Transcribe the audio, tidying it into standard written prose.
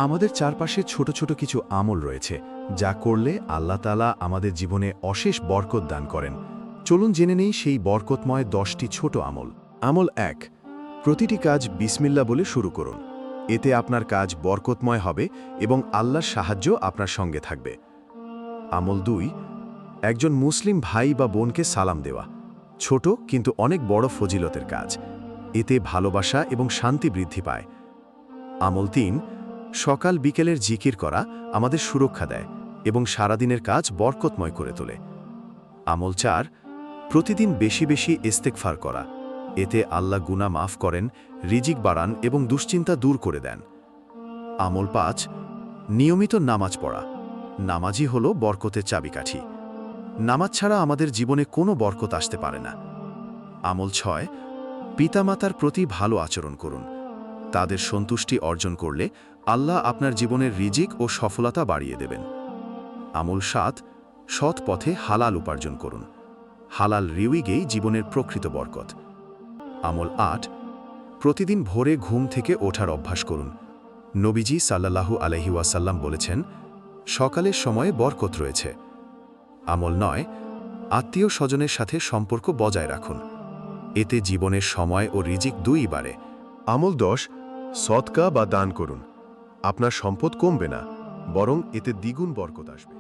আমাদের চারপাশে ছোট ছোট কিছু আমল রয়েছে যা করলে আল্লাহ তাআলা আমাদের জীবনে অশেষ বরকত দান করেন। চলুন জেনে নেই সেই বরকতময় 10টি ছোট আমল। আমল 1, প্রতিটি কাজ বিসমিল্লাহ বলে শুরু করুন। এতে আপনার কাজ বরকতময় হবে এবং আল্লাহর সাহায্য আপনার সঙ্গে থাকবে। আমল 2, একজন মুসলিম ভাই বা বোনকে সালাম দেওয়া। ছোট কিন্তু অনেক বড় ফজিলতের কাজ। এতে ভালোবাসা এবং শান্তি বৃদ্ধি পায়। আমল 3, সকাল বিকেলের জিকির করা আমাদের সুরক্ষা দেয় এবং সারাদিনের কাজ বরকতময় করে তোলে। আমল 4, প্রতিদিন বেশি বেশি ইস্তেগফার করা। এতে আল্লাহ গুনাহ মাফ করেন, রিজিক বাড়ান এবং দুশ্চিন্তা দূর করে দেন। আমল 5, নিয়মিত নামাজ পড়া। নামাজই হলো বরকতের চাবিকাঠি। নামাজ ছাড়া আমাদের জীবনে কোনো বরকত আসতে পারে না। আমল 6, পিতামাতার প্রতি ভালো আচরণ করুন। তাদের সন্তুষ্টি অর্জন করলে আল্লাহ আপনার জীবনের রিজিক ও সফলতা বাড়িয়ে দেবেন। আমল 7, সৎ পথে হালাল উপার্জন করুন। হালাল রিউইগেই জীবনের প্রকৃত বরকত। আমল 8, প্রতিদিন ভোরে ঘুম থেকে ওঠার অভ্যাস করুন। নবীজি সাল্লাল্লাহু আলাইহি ওয়াসাল্লাম বলেছেন, সকালের সময়ে বরকত রয়েছে। আমল 9, আত্মীয় স্বজনের সাথে সম্পর্ক বজায় রাখুন। এতে জীবনের সময় ও রিজিক দুই বাড়ে। আমল 10, সদকা বা দান করুন। আপনার সম্পদ কমবে না, বরং এতে দ্বিগুণ বরকত আসবে।